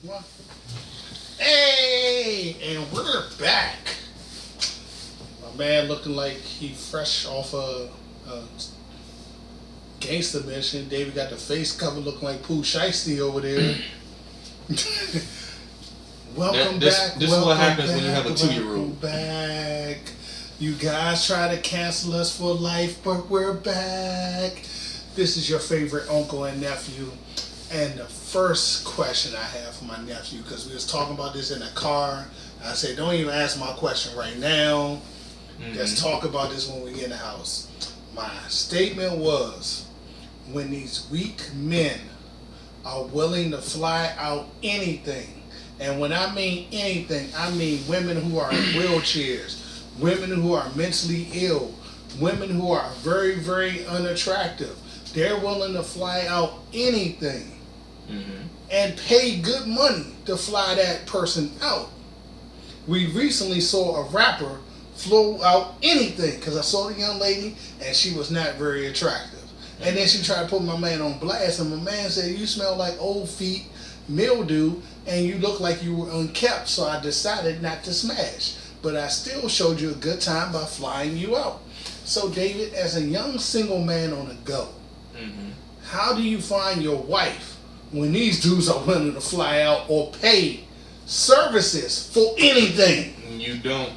What? Hey, and we're back. My man looking like he fresh off a gangster mission. David got the face cover looking like Pooh Shiesty over there. Welcome back. This is what happens when you have a 2-year-old. Back. You guys try to cancel us for life, but we're back. This is your favorite uncle and nephew. And the first question I have for my nephew, because we was talking about this in the car. I said, don't even ask my question right now. Let's talk about this when we get in the house. My statement was, when these weak men are willing to fly out anything, and when I mean anything, I mean women who are in wheelchairs, women who are mentally ill, women who are very, very unattractive. They're willing to fly out anything and pay good money to fly that person out. We recently saw a rapper flew out anything, because I saw the young lady and she was not very attractive. And then she tried to put my man on blast, and my man said, you smell like old feet, mildew, and you look like you were unkept, so I decided not to smash. But I still showed you a good time by flying you out. So David, as a young single man on the go, how do you find your wife when these dudes are willing to fly out or pay services for anything? You don't.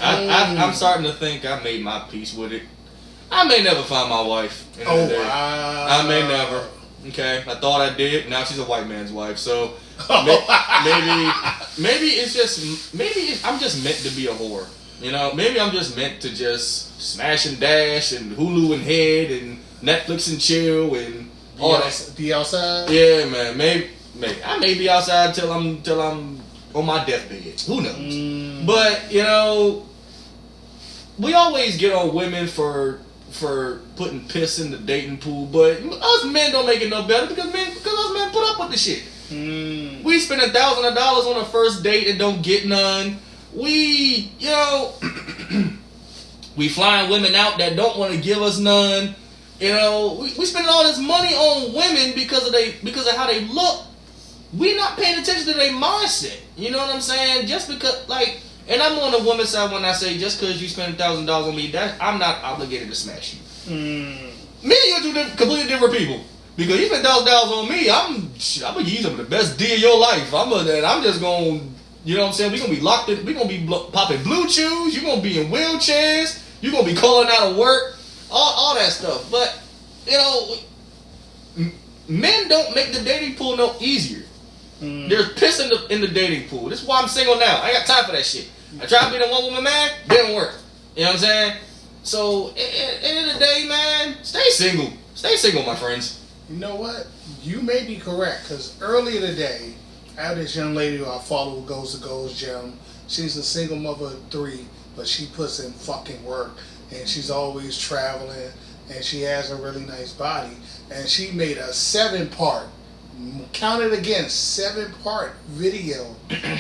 I'm starting to think I made my peace with it. I may never find my wife. Wow. I may never. Okay, I thought I did. Now she's a white man's wife. So maybe it's just I'm just meant to be a whore. You know, maybe I'm just meant to just smash and dash and Hulu and head and Netflix and chill and all that. Be outside? Yeah, man. Maybe I may be outside till I'm on my deathbed. Who knows? But you know, we always get on women for putting piss in the dating pool, but us men don't make it no better because us men put up with the shit. We spend $1,000 on a first date and don't get none. We, you know, we flying women out that don't want to give us none. You know, we spending all this money on women because of how they look. We not paying attention to their mindset. You know what I'm saying? Just because, like, and I'm on the woman's side when I say just because you spend $1,000 on me, I'm not obligated to smash you. Me and you are two completely different people. Because you spend $1,000 on me, I'm gonna use them the best deal of your life. I'm just gonna, you know what I'm saying? We're gonna be locked in. We're gonna be popping blue chews. You're gonna be in wheelchairs. You're gonna be calling out of work. All that stuff. But you know, men don't make the dating pool no easier. There's piss in the dating pool. This is why I'm single now. I ain't got time for that shit. I tried to be the one woman man, didn't work. You know what I'm saying? So, at the end of the day, man, stay single. Stay single, my friends. You know what? You may be correct, because earlier today, I have this young lady who I follow who goes to Gold's Gym. She's a single mother of 3, but she puts in fucking work, and she's always traveling, and she has a really nice body. And she made a 7-part, count it again, 7-part video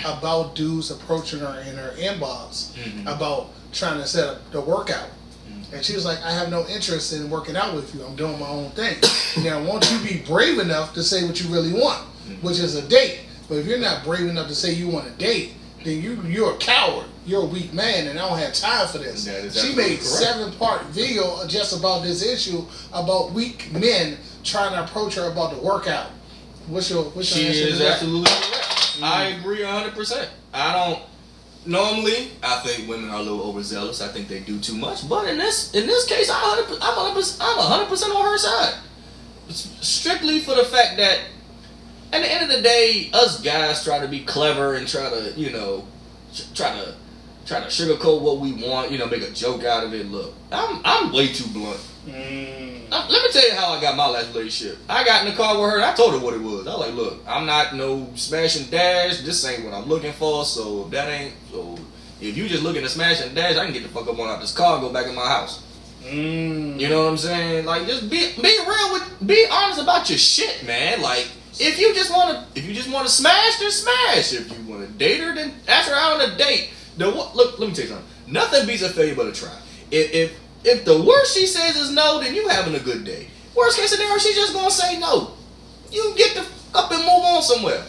about dudes approaching her in her inbox about trying to set up the workout. And she was like, I have no interest in working out with you. I'm doing my own thing. Now, won't you be brave enough to say what you really want, which is a date? But if you're not brave enough to say you want a date, then you're a coward. You're a weak man, and I don't have time for this. She made a 7-part video just about this issue, about weak men trying to approach her about the workout. What's your She is absolutely correct. I agree 100%. Normally, I think women are a little overzealous. I think they do too much. But in this case, I'm 100% on her side. Strictly for the fact that at the end of the day, us guys try to be clever and try to, you know, try to sugarcoat what we want, you know, make a joke out of it. Look, I'm way too blunt. Let me tell you how I got my last relationship. I got in the car with her and I told her what it was. I was like, look, I'm not no smash and dash. This ain't what I'm looking for. So if you just looking to smash and dash, I can get the fuck up on out this car and go back in my house. You know what I'm saying? Like, just be real be honest about your shit, man. Like, if you just wanna smash, then smash. If you wanna date her, then ask her out on a date. Look, let me tell you something. Nothing beats a failure but a try. If the worst she says is no, then you having a good day. Worst case scenario, she's just gonna say no. You get the fuck up and move on somewhere.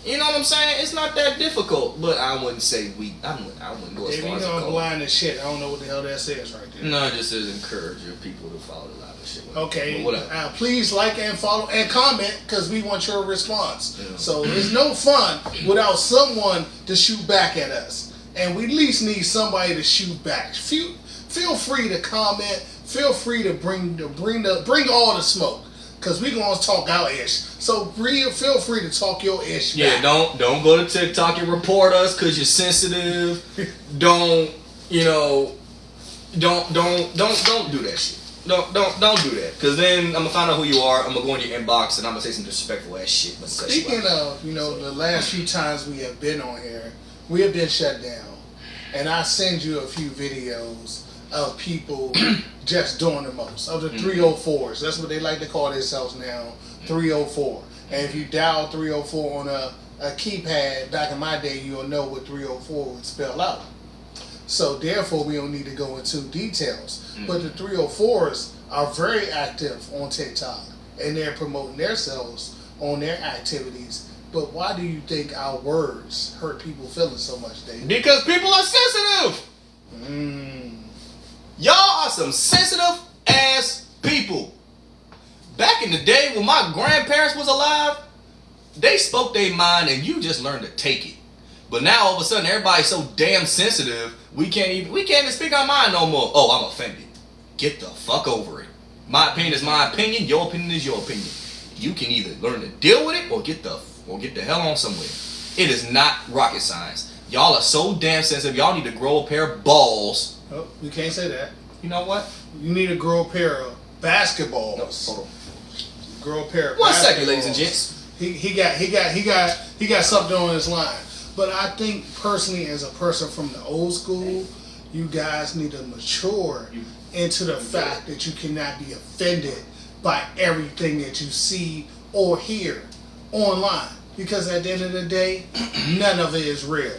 You know what I'm saying? It's not that difficult, but I wouldn't say weak. I wouldn't go as If far you as know I'm call. blind as shit, I don't know what the hell that says right there. No, it just says encourage your people to follow the line of shit. Okay, whatever. please like and follow and comment because we want your response. Yeah. So it's no fun without someone to shoot back at us, and we at least need somebody to shoot back. Feel free to comment. Feel free to bring all the smoke. Cause we gonna talk our ish, so feel free to talk your ish. Yeah, back. don't go to TikTok and report us because you're sensitive. don't do that shit. Don't do that. Cause then I'm gonna find out who you are. I'm gonna go in your inbox and I'm gonna say some disrespectful ass shit. Speaking of, the last few times we have been on here, we have been shut down, and I send you a few videos of people just doing the most of the 304s. That's what they like to call themselves now, 304. And if you dial 304 on a keypad, back in my day, you'll know what 304 would spell out. So therefore, we don't need to go into details. But the 304s are very active on TikTok, and they're promoting themselves on their activities. But why do you think our words hurt people's feelings so much, Dave? Because people are sensitive. Y'all are some sensitive ass people. Back in the day when my grandparents was alive, they spoke their mind and you just learned to take it. But now all of a sudden everybody's so damn sensitive, we can't even speak our mind no more. Oh, I'm offended. Get the fuck over it. My opinion is my opinion, your opinion is your opinion. You can either learn to deal with it or get the hell on somewhere. It is not rocket science. Y'all are so damn sensitive. Y'all need to grow a pair of balls. Oh, you can't say that. You know what? You need to grow a pair of basketballs. No, hold on. Grow a pair of One basketballs. second, ladies and gents. He got something on his line. But I think personally, as a person from the old school, you guys need to mature into the fact that you cannot be offended by everything that you see or hear online. Because at the end of the day, none of it is real.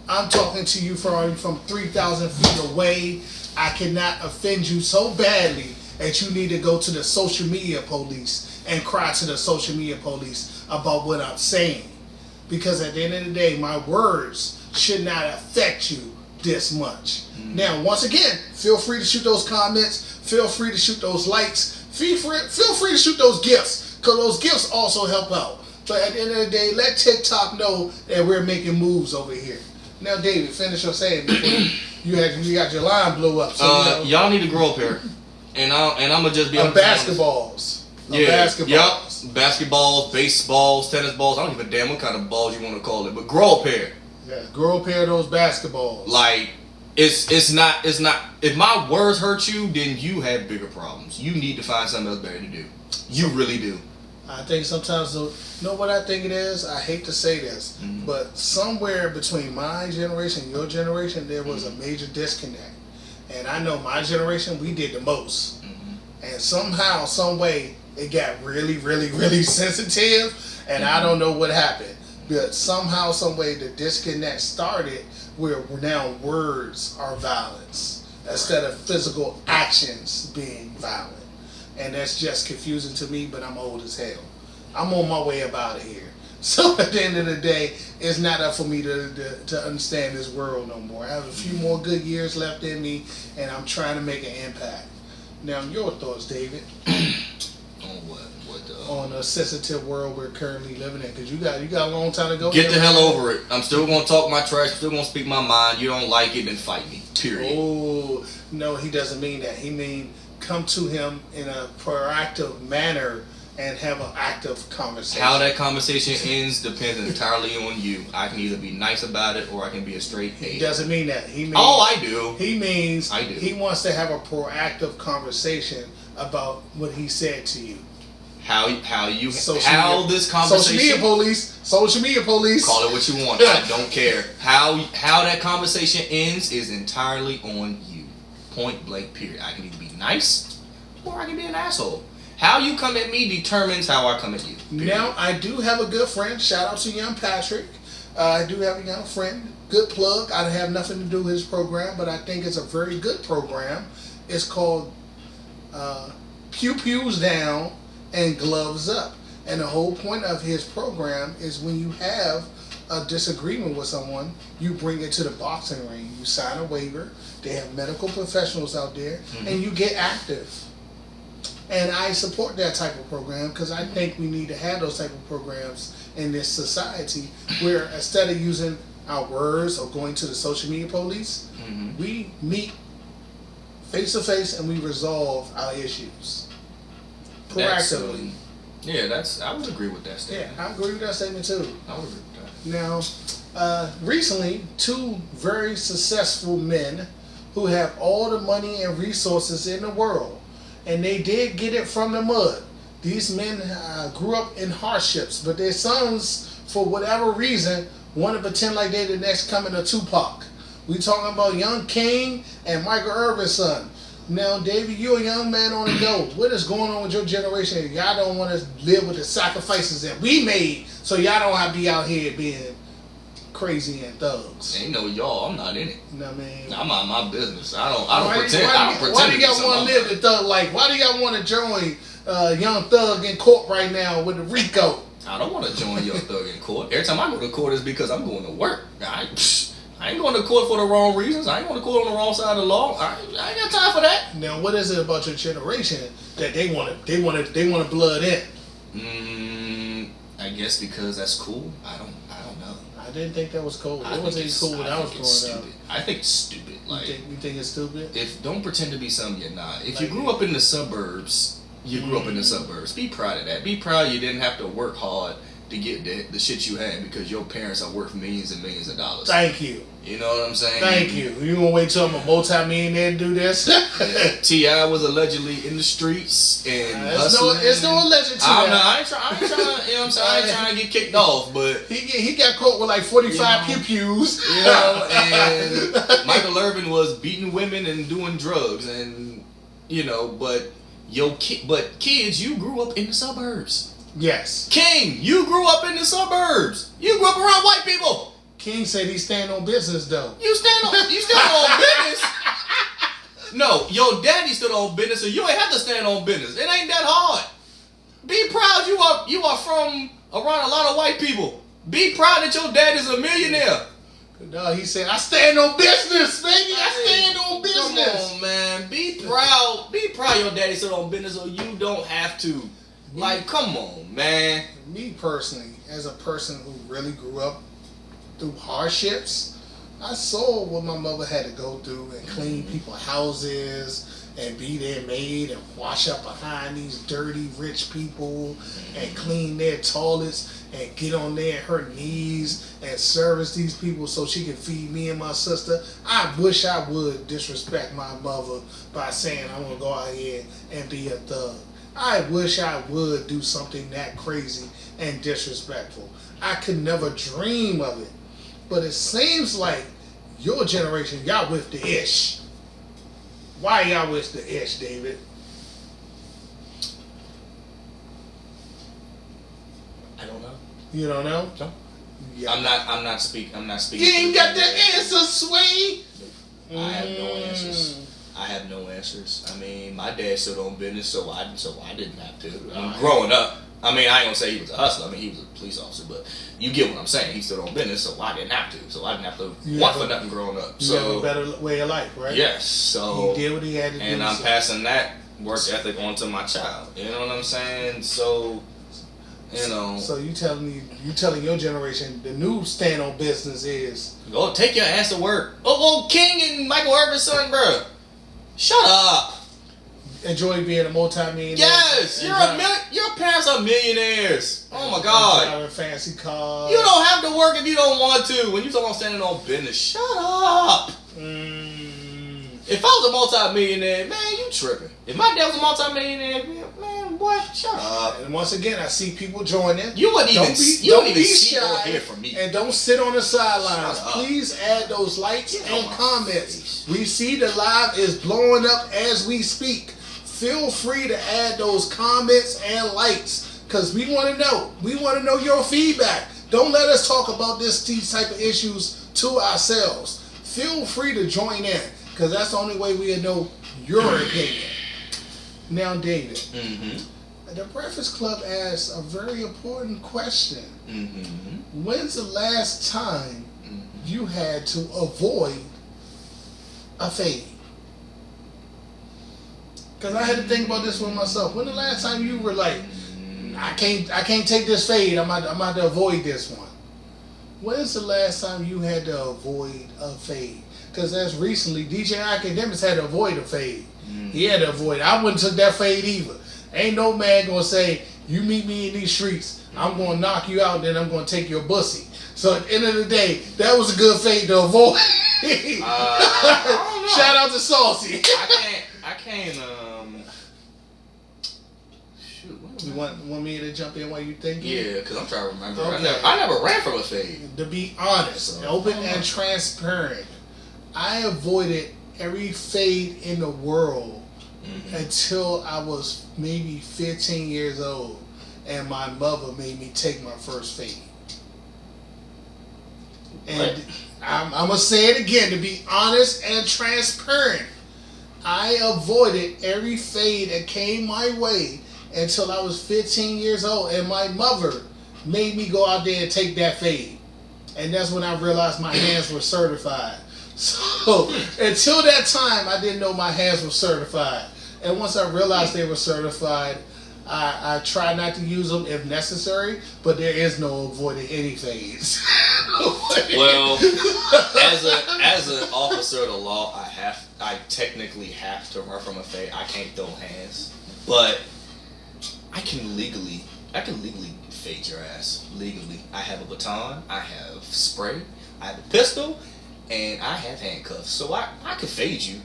I'm talking to you from 3,000 feet away. I cannot offend you so badly that you need to go to the social media police and cry to the social media police about what I'm saying. Because at the end of the day, my words should not affect you this much. Now, once again, feel free to shoot those comments. Feel free to shoot those likes. Feel free to shoot those gifts, because those gifts also help out. But at the end of the day, let TikTok know that we're making moves over here. Now, David, finish your saying before you got your line blew up. So, y'all need to grow up here, and I'm gonna just be on basketballs. Basketballs. Yep. Basketballs, baseballs, tennis balls. I don't give a damn what kind of balls you want to call it, but grow a pair. Yeah, grow a pair of those basketballs. Like it's not. If my words hurt you, then you have bigger problems. You need to find something else better to do. You really do. I think sometimes, you know what I think it is? I hate to say this, but somewhere between my generation and your generation, there was a major disconnect. And I know my generation, we did the most. And somehow, some way, it got really, really, really sensitive, and I don't know what happened. But somehow, some way, the disconnect started where now words are violence instead of physical actions being violent. And that's just confusing to me, but I'm old as hell. I'm on my way up out of here. So at the end of the day, it's not up for me to understand this world no more. I have a few more good years left in me, and I'm trying to make an impact. Now, your thoughts, David? On what? On a sensitive world we're currently living in, because you got a long time to go. Get the hell over it. I'm still gonna talk my trash. Still gonna speak my mind. You don't like it, then fight me. Period. Oh no, he doesn't mean that. He mean come to him in a proactive manner and have an active conversation. How that conversation ends depends entirely on you. I can either be nice about it or I can be a straight A. He doesn't mean that. He means, I do. He means I do. He wants to have a proactive conversation about what he said to you. How this conversation. Social media police. Call it what you want. I don't care. How that conversation ends is entirely on you. Point blank. Period. I can either be nice or I can be an asshole. How you come at me determines how I come at you. Period. Now, I do have a good friend. Shout out to young Patrick. I do have a young friend. Good plug. I have nothing to do with his program, but I think it's a very good program. It's called Pew Pews Down and Gloves Up. And the whole point of his program is when you have a disagreement with someone, you bring it to the boxing ring. You sign a waiver. They have medical professionals out there, and you get active. And I support that type of program because I think we need to have those type of programs in this society where instead of using our words or going to the social media police, we meet face to face and we resolve our issues proactively. I would agree with that statement. Yeah, I agree with that statement too. I would agree with that. Now, recently, two very successful men who have all the money and resources in the world, and they did get it from the mud. These men grew up in hardships, but their sons, for whatever reason, want to pretend like they're the next coming of Tupac. We talking about Young King and Michael Irvin's son. Now, David, you're a young man on the go. What is going on with your generation? Y'all don't want to live with the sacrifices that we made, so y'all don't have to be out here being crazy and thugs. Ain't no y'all. I'm not in it. You know what I mean? I'm on my business. I don't pretend. Why do y'all want to live the thug life? Why do y'all want to join Young Thug in court right now with the RICO? I don't want to join Young Thug in court. Every time I go to court is because I'm going to work. I ain't going to court for the wrong reasons. I ain't going to court on the wrong side of the law. I ain't got time for that. Now, what is it about your generation that they want to blood in? I guess because that's cool. I don't know. I didn't think that was cool. It wasn't cool when I was growing up. I think it's stupid. Like, you think it's stupid? Don't pretend to be something you're not. If you grew up in the suburbs, you grew up in the suburbs. Be proud of that. Be proud you didn't have to work hard to get the shit you had because your parents are worth millions and millions of dollars. Thank you. You know what I'm saying? Thank you. You gonna wait till I'm a multi-millionaire to do this? T.I. was allegedly in the streets and hustling. It's no alleged to that. I ain't trying. You know what I'm saying? I ain't trying to get kicked off, but he got caught with like 45 pew-pews. You know, and Michael Irvin was beating women and doing drugs, and but kids, you grew up in the suburbs. Yes. King, you grew up in the suburbs. You grew up around white people. King said he stand on business though. You stand on business? No, your daddy stood on business, so you ain't have to stand on business. It ain't that hard. Be proud you are from around a lot of white people. Be proud that your dad is a millionaire. No, he said, I stand on business, baby. I stand on business. Come on, man. Be proud. Be proud your daddy stood on business so you don't have to. Like, come on, man. Me personally, as a person who really grew up through hardships, I saw what my mother had to go through and clean people's houses and be their maid and wash up behind these dirty rich people and clean their toilets and get on there her knees and service these people so she can feed me and my sister. I wish I would disrespect my mother by saying I'm gonna go out here and be a thug. I wish I would do something that crazy and disrespectful. I could never dream of it. But it seems like your generation, y'all with the ish. Why y'all with the ish, David? I don't know. You don't know? No. Yeah. I'm not speaking. You ain't got the answer, Sway. I have no answers. I have no answers. I mean, my dad stood on business, so I didn't have to. Growing up, I mean, I ain't gonna say he was a hustler. I mean, he was a police officer, but you get what I'm saying. He stood on business, so I didn't have to. So I didn't have to want for nothing growing up. You have a better way of life, right? Yes. So he did what he had to do. And I'm passing that work ethic on to my child. You know what I'm saying? So, So you telling your generation the new stand on business is go take your ass to work. Oh, King and Michael Irvin's son, bro. Shut up. Enjoy being a multi-millionaire. Yes, your parents are millionaires. Oh my God. Driving fancy cars. You don't have to work if you don't want to. When you talk about standing on business, shut up. If I was a multi-millionaire, man, you tripping. If my dad was a multi-millionaire, man, what? Shut up. And once again, I see people joining. You wouldn't even see or hear from me. And don't sit on the sidelines. Please add those likes and comments. We see the live is blowing up as we speak. Feel free to add those comments and likes because we want to know. We want to know your feedback. Don't let us talk about these type of issues to ourselves. Feel free to join in because that's the only way we'll know your opinion. Now, David, The Breakfast Club asks a very important question. Mm-hmm. When's the last time you had to avoid a fade? Because I had to think about this one myself. When the last time you were like, I can't take this fade. I'm about to avoid this one. When's the last time you had to avoid a fade? Because as recently, DJ Academics had to avoid a fade. He had to avoid it. I wouldn't took that fade either. Ain't no man gonna say, you meet me in these streets, I'm gonna knock you out, and then I'm gonna take your bussy. So at the end of the day, that was a good fade to avoid. Shout out to Saucy. I can't. Shoot. You want me to jump in while you think? Yeah, because I'm trying to remember. Okay. I never ran from a fade. To be honest, open and transparent, I avoided every fade in the world until I was maybe 15 years old, and my mother made me take my first fade. And I'm gonna say it again, to be honest and transparent, I avoided every fade that came my way until I was 15 years old, and my mother made me go out there and take that fade. And that's when I realized my hands were certified. So until that time, I didn't know my hands were certified. And once I realized they were certified, I try not to use them if necessary, but there is no avoiding any fades. Well, as an officer of the law, I technically have to run from a fade. I can't throw hands, but I can legally fade your ass legally. I have a baton, I have spray, I have a pistol, and I have handcuffs. So I could fade you,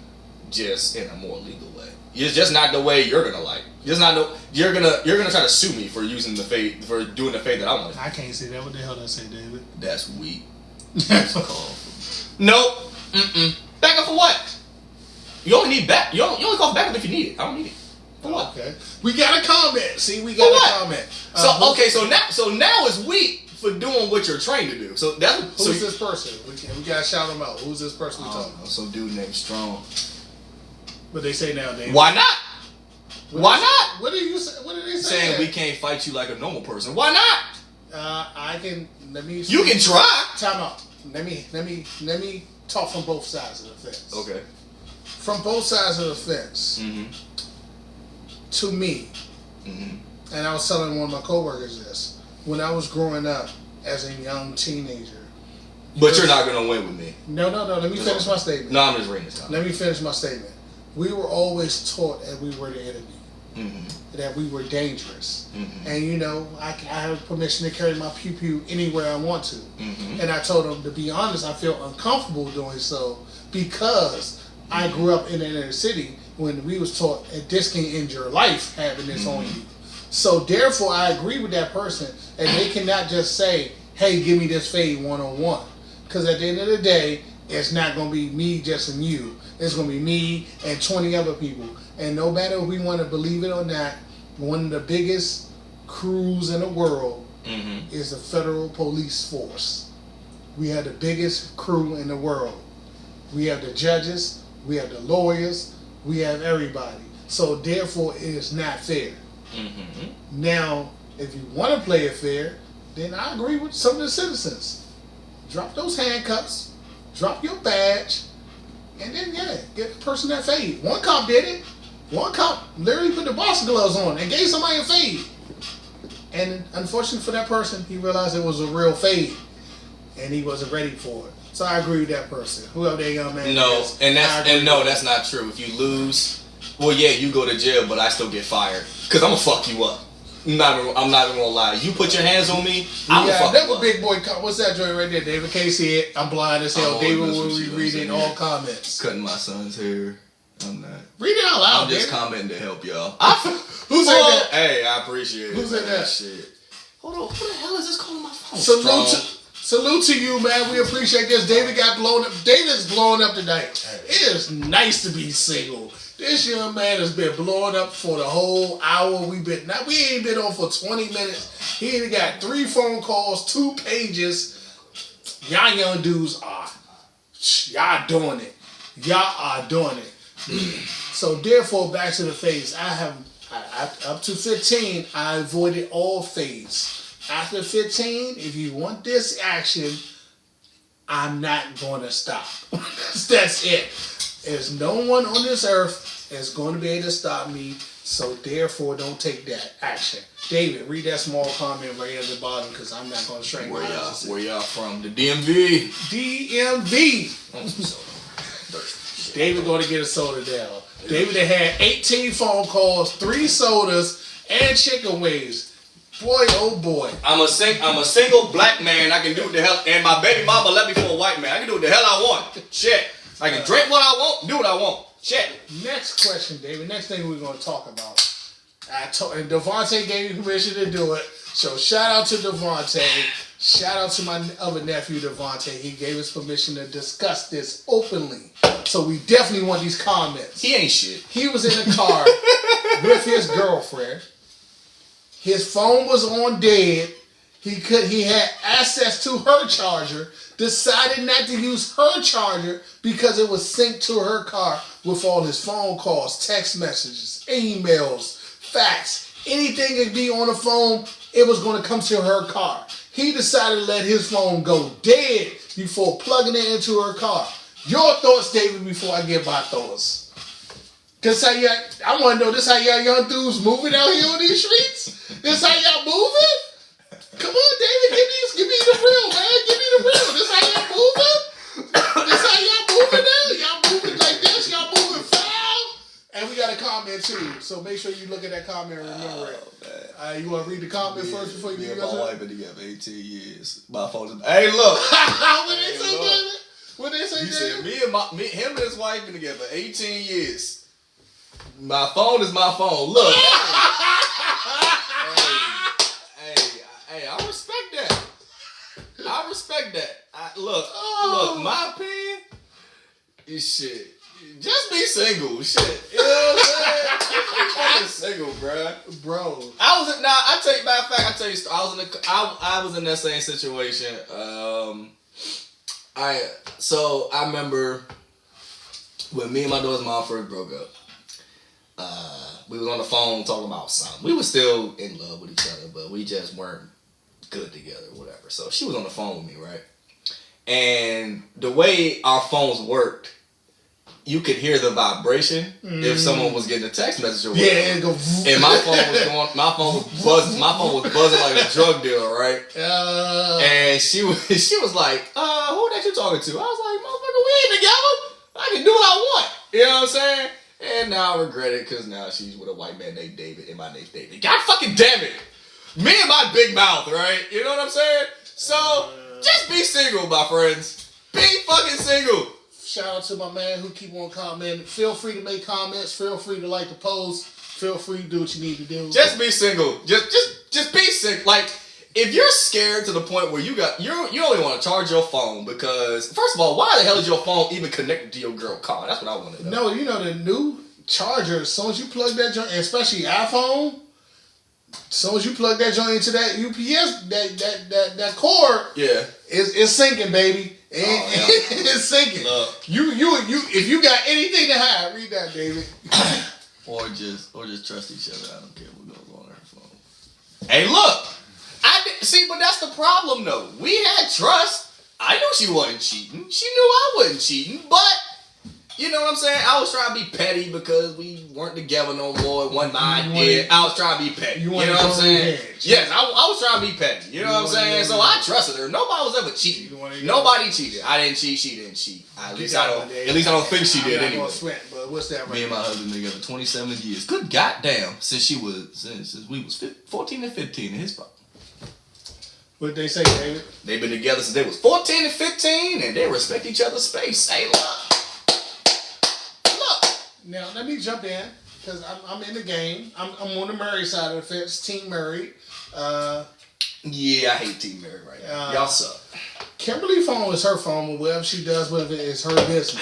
just in a more legal way. It's just not the way you're gonna like. Just not no. You're gonna try to sue me for using the fade, for doing the fade that I want. I can't say that. What the hell did I say, David? That's weak. Nope. Back up for what? You only need back. You only call back up if you need it. I don't need it. For what? Okay. We got a comment. See, we got a comment. So now it's weak for doing what you're trained to do. So that's who's this person? We gotta shout him out. Who's this person we talking about? Some dude named Strong. What they say now, David? Why not? Why not? What do you say? What are they saying? Saying we can't fight you like a normal person. Why not? I can. Let me. You can try. Time out. Let me talk from both sides of the fence. Okay. From both sides of the fence. To me, and I was telling one of my coworkers this when I was growing up as a young teenager. But you're not gonna win with me. No. Let me finish my statement. No, I'm just reading this out. Let me finish my statement. We were always taught that we were the enemy, that we were dangerous, and you know, I have permission to carry my pew anywhere I want to. And I told them, to be honest, I feel uncomfortable doing so because I grew up in an inner city when we was taught that this can end your life having this on you. So therefore, I agree with that person, and they cannot just say, "Hey, give me this fade one-on-one," because at the end of the day, it's not going to be me just and you. It's going to be me and 20 other people. And no matter if we want to believe it or not, one of the biggest crews in the world is the federal police force. We have the biggest crew in the world. We have the judges, we have the lawyers, we have everybody. So therefore, it is not fair. Now, if you want to play it fair, then I agree with some of the citizens. Drop those handcuffs, drop your badge, and then get the person that fade. One cop did it. One cop literally put the boxing gloves on and gave somebody a fade. And unfortunately for that person, he realized it was a real fade, and he wasn't ready for it. So I agree with that person. Whoever that young man is. That's not true. If you lose, well, yeah, you go to jail, but I still get fired because I'm gonna fuck you up. I'm not even gonna lie. You put your hands on me, I'm gonna fuck you up. Big boy. What's that joint right there? David can't see it. I'm blind as hell. David will be reading all comments. Cutting my son's hair. I'm not. Read it out loud. I'm just commenting to help y'all. Who's in that? Hey, I appreciate it. Who's in that? Shit. Hold on. Who the hell is this calling my phone? Salute to you, man. We appreciate this. David got blown up. David's blowing up tonight. It is nice to be single. This young man has been blowing up for the whole hour we ain't been on for 20 minutes. He ain't got 3 phone calls, 2 pages. Y'all young dudes y'all doing it. Y'all are doing it. So therefore, back to the face. I Up to 15, I avoided all fades. After 15, if you want this action, I'm not going to stop. That's it. There's no one on this earth that's going to be able to stop me, so therefore don't take that action. David, read that small comment right at the bottom because I'm not going to strangle Where y'all from? The DMV? DMV. David going to get a soda down. David had 18 phone calls, 3 sodas, and chicken wings. Boy, oh boy. I'm a single black man. I can do what the hell, and my baby mama left me for a white man. I can do what the hell I want. Shit. I can drink what I want, do what I want. Shit. Next question, David. Next thing we're going to talk about. And Devontae gave me permission to do it. So shout out to Devontae. Shout out to my other nephew, Devontae. He gave us permission to discuss this openly. So we definitely want these comments. He ain't shit. He was in a car with his girlfriend. His phone was on dead. He had access to her charger. Decided not to use her charger because it was synced to her car with all his phone calls, text messages, emails, fax, anything that be on the phone, it was going to come to her car. He decided to let his phone go dead before plugging it into her car. Your thoughts, David, before I give my thoughts. I want to know, this how y'all young dudes moving out here on these streets? This how y'all moving? Come on, David, give me the real, man. Give me the real. This how y'all moving? This how y'all moving now? Y'all moving like this? Y'all moving foul? And we got a comment too, so make sure you look at that comment and remember it. You want to read the comment first before you do my wife been together 18 years. My phone is... Hey, look. What they say, David? What they say, He David? said, him and his wife been together 18 years. My phone is my phone. Look. Hey, I respect that. I respect that. Look, my opinion is shit. Just be single, shit. You know what I'm saying? Just be fucking single, Bro. I tell you, I was in that same situation. I remember when me and my daughter's mom first broke up. We was on the phone talking about something. We were still in love with each other, but we just weren't good together or whatever. So she was on the phone with me, right? And the way our phones worked, you could hear the vibration if someone was getting a text message or whatever. Yeah, and go. And my phone was buzzing like a drug dealer, right? And she was like, who that you talking to? I was like, motherfucker, we ain't together. I can do what I want. You know what I'm saying? And now I regret it because now she's with a white man named David and my name's David. God fucking damn it. Me and my big mouth, right? You know what I'm saying? So, just be single, my friends. Be fucking single. Shout out to my man who keep on commenting. Feel free to make comments. Feel free to like the post. Feel free to do what you need to do. Just be single. Just be single. Like, if you're scared to the point where you only want to charge your phone because, first of all, why the hell is your phone even connected to your girl car? That's what I want to know. No, you know the new charger, as soon as you plug that joint, especially iPhone, as soon as you plug that joint into that UPS, that cord, yeah, it's sinking, baby. It's sinking. Look. You if you got anything to hide, read that, David. or just trust each other. I don't care what goes on her phone. Hey, look. But that's the problem, though. We had trust. I knew she wasn't cheating. She knew I wasn't cheating, but you know what I'm saying? I was trying to be petty because we weren't together no more. It wasn't my idea. I was trying to be petty. You know what I'm saying? Yes, I was trying to be petty. You know what I'm saying? So I trusted her. Nobody was ever cheating. Nobody cheated. I didn't cheat. She didn't cheat. At least I don't think she did anyway. Sweat, but what's that right? Me and my husband been together 27 years. Good goddamn. Since we was 14 and 15 in his part. What they say, David? They've been together since they was 14 and 15, and they respect each other's space. Hey, look. Now let me jump in because I'm in the game. I'm on the Murray side of the fence, Team Murray. Yeah, I hate Team Murray right now. Y'all suck. Kimberly's phone is her phone, but whatever she does with it is her business.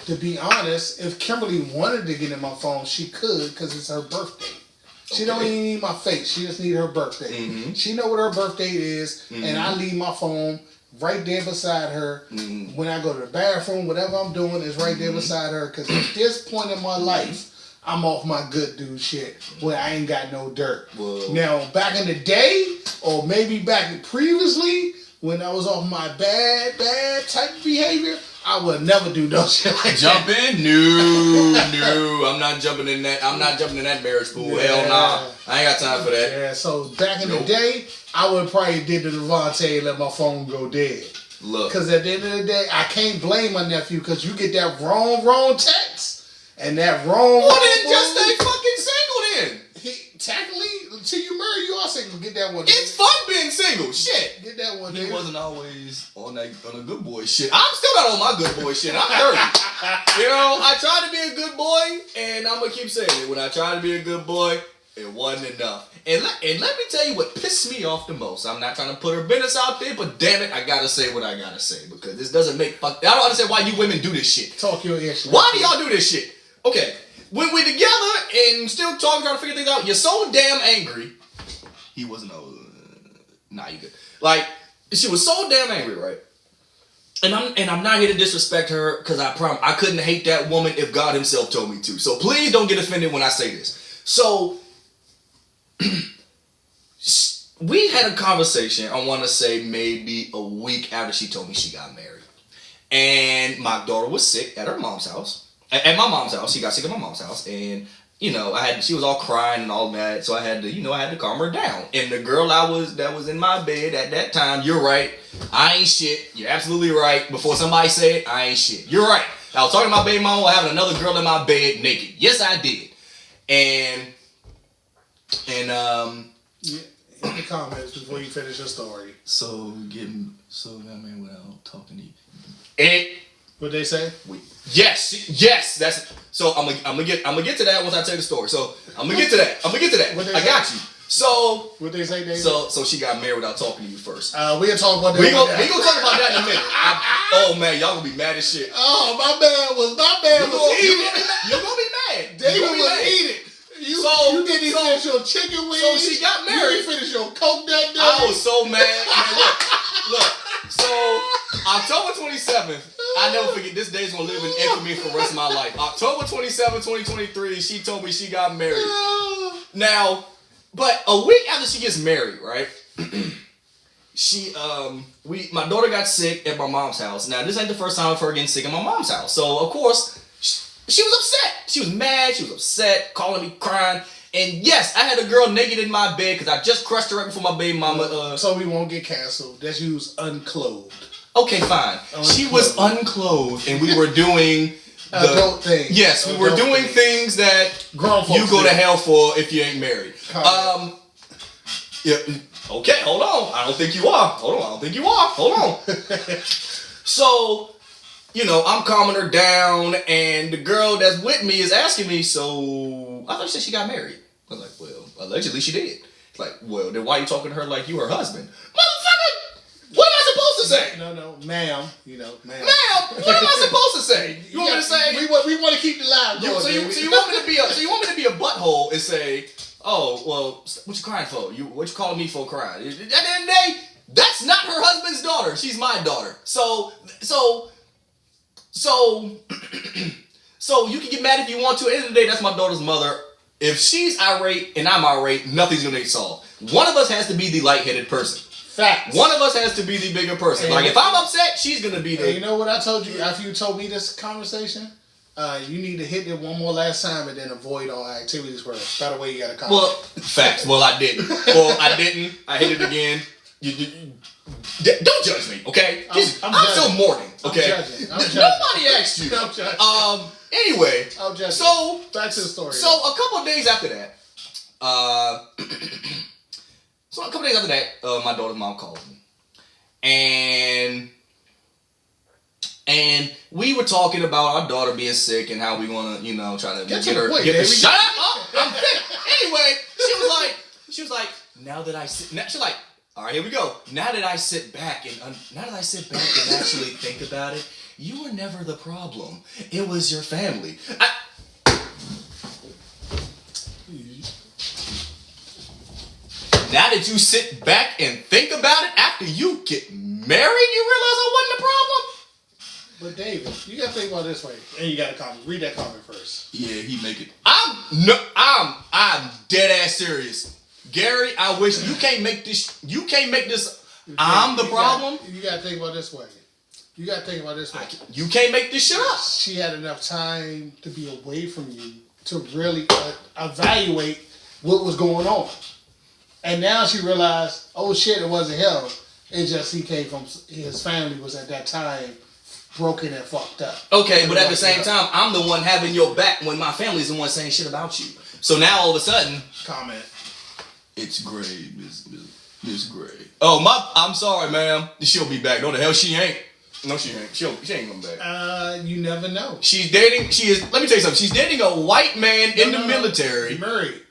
To be honest, if Kimberly wanted to get in my phone, she could because it's her birthday. She don't even need my face. She just need her birthday. Mm-hmm. She know what her birthday is, and I leave my phone right there beside her. Mm-hmm. When I go to the bathroom, whatever I'm doing is right there beside her. Because at this point in my life, I'm off my good dude shit where I ain't got no dirt. Whoa. Now, back in the day, or maybe back previously, when I was off my bad type of behavior, I would never do no shit like Jump that. in? No. I'm not jumping in that. I'm not jumping in that marriage pool. Yeah. Hell nah. I ain't got time for that. Yeah, so back in the day, I would probably did the Devontae and let my phone go dead. Look. Because at the end of the day, I can't blame my nephew because you get that wrong text. And that wrong. Well, then just stay fucking single then. Technically, until you marry, you are single. Get that one. It's fun being single. Shit. Get that one. He wasn't always on a good boy shit. I'm still not on my good boy shit. I'm 30. You know, I tried to be a good boy, and I'm gonna keep saying it. When I tried to be a good boy, it wasn't enough. And let me tell you what pissed me off the most. I'm not trying to put her business out there, but damn it, I gotta say what I gotta say because this doesn't make fuck. I don't understand why you women do this shit. Talk your issue. Why do y'all do this shit? Okay, when we're together and still talking, trying to figure things out, you're so damn angry. He wasn't. Nah, you good. Like she was so damn angry, right? And I'm not here to disrespect her because I promise I couldn't hate that woman if God Himself told me to. So please don't get offended when I say this. So we had a conversation. I want to say maybe a week after she told me she got married, and my daughter was sick at her mom's house. At my mom's house, she got sick at my mom's house, and she was all crying and all that, so I had to calm her down. And the girl that was in my bed at that time, you're right, I ain't shit. You're absolutely right. Before somebody say it, I ain't shit. You're right. I was talking to my baby mama while having another girl in my bed naked. Yes, I did. And in the comments before you finish your story. Without talking to you. What they say? Yes. That's so. I'm gonna get to that once I tell the story. So I'm gonna get to that. I got you. So what they say, David? So she got married without talking to you first. We'll talk about that. We gonna talk about that in a minute. Oh man, y'all gonna be mad as shit. Oh, my man was heated. You're gonna be mad. David was heated. You didn't even finish your chicken wings. So she got married. You didn't finish your Coke that day. I was so mad. Man, look. So October 27th, I never forget. This day's gonna live in infamy for the rest of my life. October 27th, 2023. She told me she got married. Now, but a week after she gets married, right? My daughter got sick at my mom's house. Now, this ain't the first time of her getting sick at my mom's house. So, of course, she was upset. She was mad. She was upset, calling me, crying. And yes, I had a girl naked in my bed because I just crushed her right before my baby mama. So we won't get canceled. That's used unclothed. Okay, fine. She was unclothed, and we were doing adult things. Yes, we were doing things that grown folks you go to hell for if you ain't married. Yeah. Okay, hold on. I don't think you are. Hold on. So, I'm calming her down, and the girl that's with me is asking me, so I thought you said she got married. I was like, well, allegedly she did. It's like, well, then why are you talking to her like you her husband? Motherfucker, what am I supposed to say? No, ma'am. Ma'am, what am I supposed to say? You want me to say? We want to keep the line going. So you want me to be a butthole and say, oh, well, what you crying for? What you calling me for crying? At the end of the day, that's not her husband's daughter. She's my daughter. So you can get mad if you want to. At the end of the day, that's my daughter's mother. If she's irate and I'm irate, nothing's gonna get solved. One of us has to be the lightheaded person. Facts. One of us has to be the bigger person. And like if I'm upset, she's gonna be the. And you know what I told you after you told me this conversation? You need to hit it one more last time and then avoid all activities first. By the way, you got to comment. Well, facts. Well, I didn't. I hit it again. Don't judge me, okay? I'm still mourning, okay? I'm judging. Nobody asked you. I'm judging. Anyway. I'm judging. So back to the story. So a couple of days after that, my daughter's mom called me, and we were talking about our daughter being sick and how we want to, try to get her. Shut up! Anyway, she was like, now that I sit, she's like, all right, here we go. Now that I sit back and actually think about it, you were never the problem. It was your family. Now that you sit back and think about it after you get married, you realize I wasn't the problem? But David, you gotta think about it this way. And you gotta comment. Read that comment first. Yeah, he make it. I'm dead ass serious. Gary, I wish you can't make this. You can't make this. I'm the problem. You gotta think about it this way. You can't make this shit up. She had enough time to be away from you to really evaluate what was going on. And now she realized, oh shit, it wasn't him. It just he came from his family was at that time broken and fucked up. Okay, but at the same time, I'm the one having your back when my family's the one saying shit about you. So now all of a sudden, comment. It's Gray, Miss Gray. Oh I'm sorry, ma'am. She'll be back. No, the hell she ain't. No, she ain't. She ain't coming back. You never know. She's dating. Let me tell you something. She's dating a white man in the military. Married.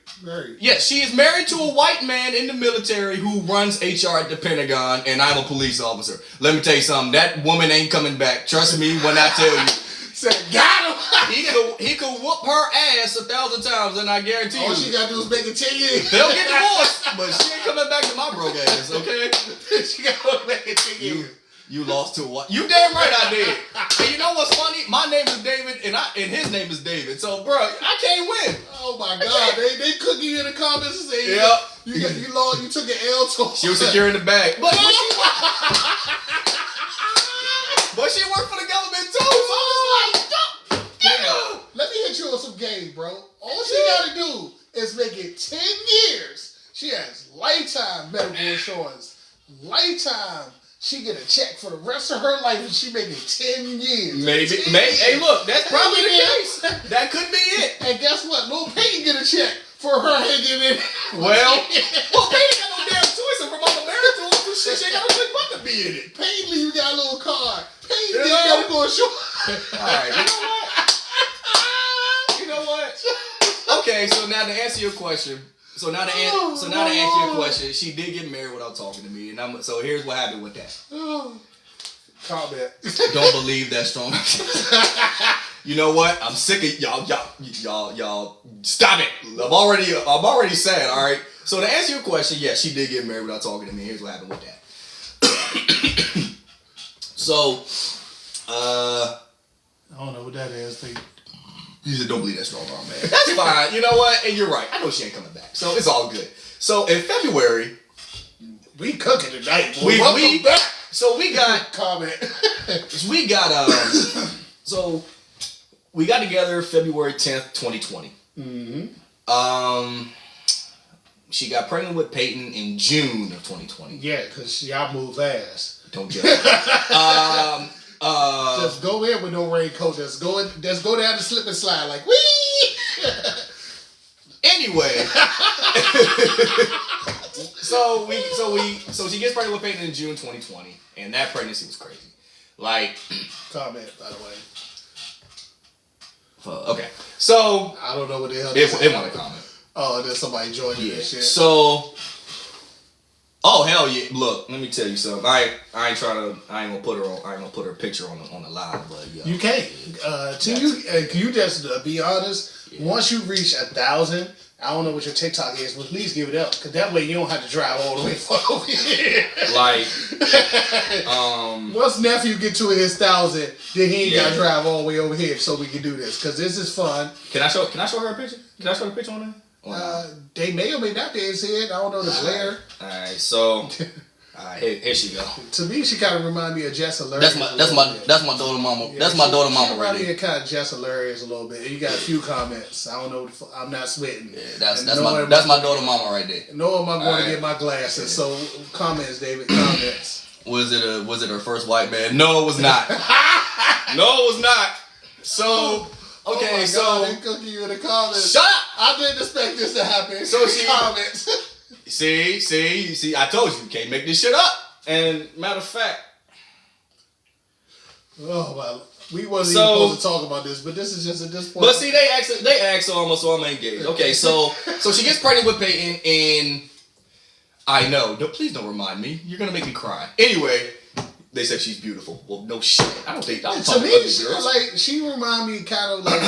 Yes, she is married to a white man in the military who runs HR at the Pentagon, and I'm a police officer. Let me tell you something. That woman ain't coming back. Trust me when I tell you. Said, got him. He could whoop her ass 1,000 times, and I guarantee you. All she gotta do is make it 10 years. They'll get divorced, but she ain't coming back to my broke ass. Okay? She gotta make it 10 years. You lost to what? You damn right I did. And you know what's funny? My name is David, and his name is David. So, bro, I can't win. Oh my God, they cook you in the comments and say, yep. You took an L to. She was securing the bag, but she worked for the government too. So it's like, damn. Let me hit you on some game, bro. All she gotta do is make it 10 years. She has lifetime medical insurance, lifetime. She get a check for the rest of her life and she make it 10 years. Maybe. Hey, look, that's probably the case. That could be it. And guess what? Lil Peyton get a check for her hanging in. Well, Peyton got no damn choice. If her mama married to him, she ain't got no choice but to be in it. Peyton, you got a little card. Peyton didn't gotta go ashore. Alright, you know what? Okay, so now to answer your question. So now to answer your question, she did get married without talking to me, and so here's what happened with that. Comment. Don't believe that strong. You know what? I'm sick of y'all. Stop it. I'm already sad. All right. So to answer your question, yes, she did get married without talking to me. Here's what happened with that. So, I don't know what that is. You said don't believe that strong arm, man. That's fine. You know what? And you're right. I know she ain't coming back. So it's all good. So in February, we cooking tonight, boy. Welcome back. So we got comment. We got so we got together February 10th, 2020. Mm-hmm. She got pregnant with Peyton in June of 2020. Yeah, because y'all move fast. Don't judge. Just go in with no raincoat. Just go down the slip and slide like wee. Anyway, so she gets pregnant with Peyton in June 2020, and that pregnancy was crazy. Like, comment by the way. Okay, so I don't know what the hell. It want to comment. Oh, there's somebody joining this shit. So. Oh hell yeah! Look, let me tell you something. I ain't gonna put her picture on the live, but yeah. You can't. Can you just be honest? Yeah. Once you reach 1,000, I don't know what your TikTok is, but please give it up, cause that way you don't have to drive all the way over here. Like, once nephew get to his 1,000, then he ain't gotta drive all the way over here, so we can do this, cause this is fun. Can I show her a picture? Can I show her a picture on there? They may or may not be able to see it. I don't know the glare. Alright, so here she go. To me, she kind of remind me of Jess Hilarious. That's my daughter mama. Yeah, that's my daughter mama right there. Kind of Jess Hilarious a little bit. You got a few comments. I don't know. I'm not sweating. Yeah, that's my daughter mama right there. No, am I going to get my glasses? So comments, David. Comments. Was it her first white man? No, it was not. No, it was not. So. Okay, God, they cooking you in the comments. Shut up! I didn't expect this to happen. So she comments. See, I told you can't make this shit up. And matter of fact, oh well, we wasn't even supposed to talk about this, but this is just at this point. But see, they asked almost, so I'm engaged. Okay, so she gets pregnant with Peyton, and I know. Please don't remind me. You're gonna make me cry. Anyway. They said she's beautiful. Well, no shit. I don't think. To me, she remind me kind of like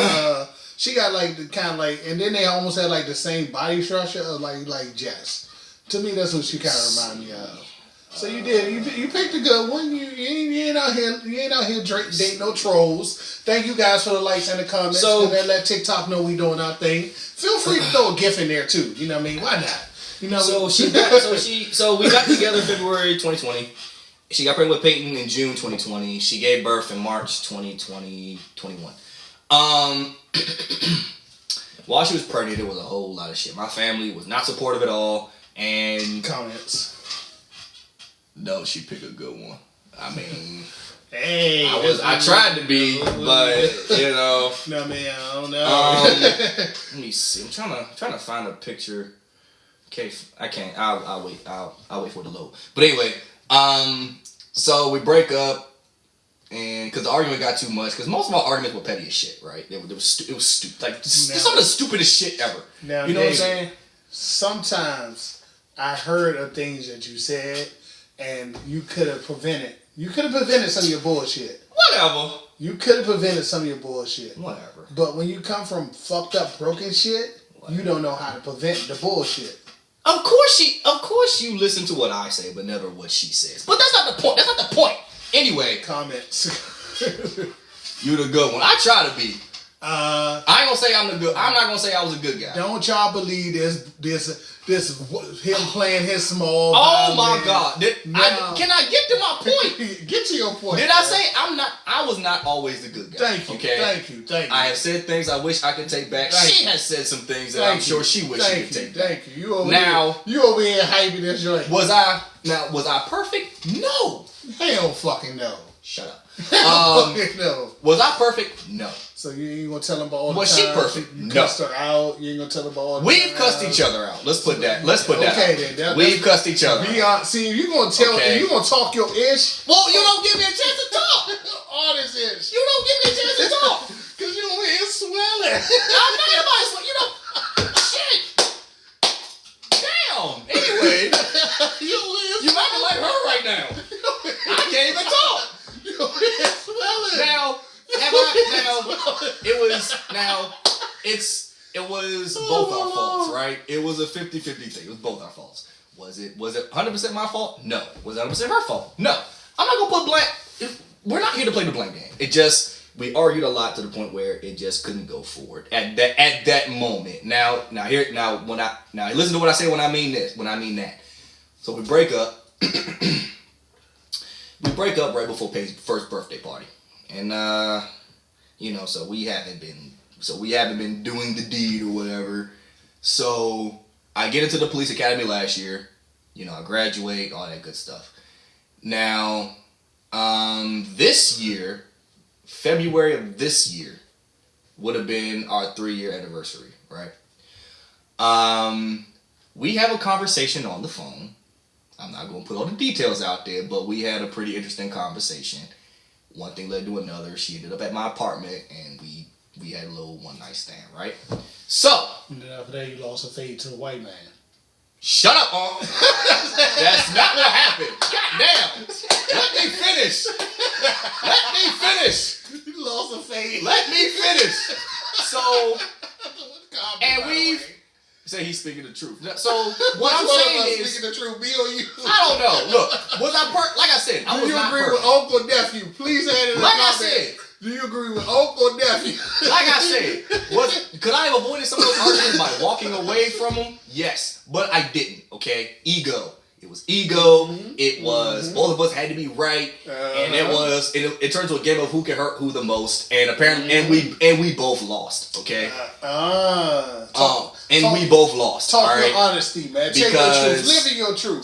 she got like the kind of like, and then they almost had like the same body structure of like Jess. To me, that's what she kind of remind me of. So you did. You picked a good one. You ain't out here. You ain't out here dating no trolls. Thank you guys for the likes and the comments. So and let TikTok know we doing our thing. Feel free to throw a GIF in there too. You know what I mean? Why not? You know. So we got together in February 2020. She got pregnant with Peyton in June 2020. She gave birth in March 2021. While she was pregnant, it was a whole lot of shit. My family was not supportive at all, and comments. No, she picked a good one. I mean, hey, I tried to be, but you know. No man, I don't know. Let me see. I'm trying to find a picture. Okay, I can't. I'll wait. I'll wait for it to load. But anyway, so we break up. And because the argument got too much, because most of our arguments were petty as shit, right? It was stupid, like some of the stupidest shit ever. Now, you know what I'm saying? Sometimes I heard of things that you said, and you could have prevented. You could have prevented some of your bullshit. Whatever. You could have prevented some of your bullshit. Whatever. But when you come from fucked up, broken shit, you don't know how to prevent the bullshit. Of course you listen to what I say, but never what she says. But that's not the point. That's not the point. Anyway, comments. You the good one. I try to be. I ain't gonna say I'm the good. I'm not gonna say I was a good guy. Don't y'all believe this him playing his small. Oh my God! Can I get to my point? Get to your point. Did I say I was not always the good guy. Thank you. Okay? Thank you. I have said things I wish I could take back. She has said some things that I'm sure she wished she could take back. Thank you. You over here hyping this joint. Was I perfect? No. Hell fucking no. Shut up. No. Was I perfect? No. So you ain't gonna tell him about all the Was time? she perfect? You No. cussed her out. You ain't gonna tell him about all the We've time. cussed each other out. Let's put that. Okay, then. We've cussed each other out. See, you gonna tell. Okay. You gonna talk your ish. Well, you don't give me a chance to talk. All this ish. You don't give me a chance to talk. Cause you over here swelling. I'm not about to, you know. Shit. Damn. Anyway, you acting like her right now. I can't even talk. You over here swelling. Now, it was both our faults, right? It was a 50-50 thing. It was both our faults. Was it 100% my fault? No. Was it 100% her fault? No. I'm not gonna put blame. We're not here to play the blame game. It just, we argued a lot to the point where it just couldn't go forward at that moment. Now listen to what I say when I mean this. When I mean that. So we break up. We break up right before Paige's first birthday party, and so we haven't been doing the deed or whatever. So I get into the police academy last year. I graduate, all that good stuff. Now, this year, February of this year, would have been our 3-year anniversary, right? We have a conversation on the phone. I'm not going to put all the details out there, but we had a pretty interesting conversation. One thing led to another. She ended up at my apartment, and we had a little one-night stand, right? So. And then after that, you lost a fade to a white man. Shut up, Unc. That's not what happened. God damn. Let me finish. You lost a fade. Let me finish. So, and we've... Say he's speaking the truth. So what I'm saying is, speaking the truth, me or you? I don't know. Look, was I like I said, I was not Do you agree perfect. with Unc or Nephew? Please add in the comments. I said, do you agree with Unc or Nephew? Like I said, could I have avoided some of those arguments by walking away from them? Yes, but I didn't. Okay, ego. It was ego. Mm-hmm. It was both of us had to be right, and it turned to a game of who can hurt who the most, and apparently, and we both lost. Okay. We both lost. Talk your honesty, man. Take your truth. Live in your truth.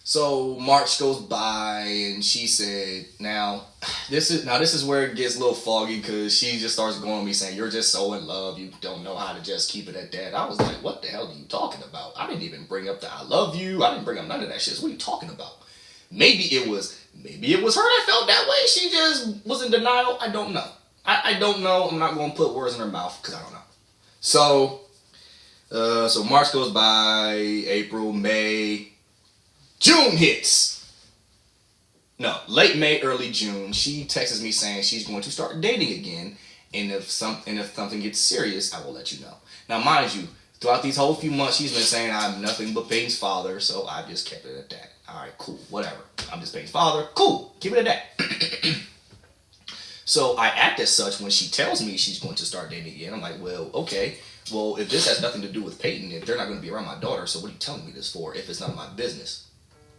So March goes by, and she said, "Now this is where it gets a little foggy because she just starts going on me saying, 'You're just so in love, you don't know how to just keep it at that.'" I was like, "What the hell are you talking about? I didn't even bring up the I love you. I didn't bring up none of that shit. So what are you talking about?" Maybe it was her that felt that way. She just was in denial. I don't know. I don't know. I'm not going to put words in her mouth because I don't know. So March goes by, April, May, June hits. No, late May, early June. She texts me saying she's going to start dating again, and if something gets serious, I will let you know. Now, mind you, throughout these whole few months, she's been saying I'm nothing but Peyton's father, so I just kept it at that. all right, cool, whatever. I'm just Peyton's father. Cool, keep it at that. So I act as such when she tells me she's going to start dating again. I'm like, well, okay. Well, if this has nothing to do with Peyton, if they're not going to be around my daughter, so what are you telling me this for if it's none of my business?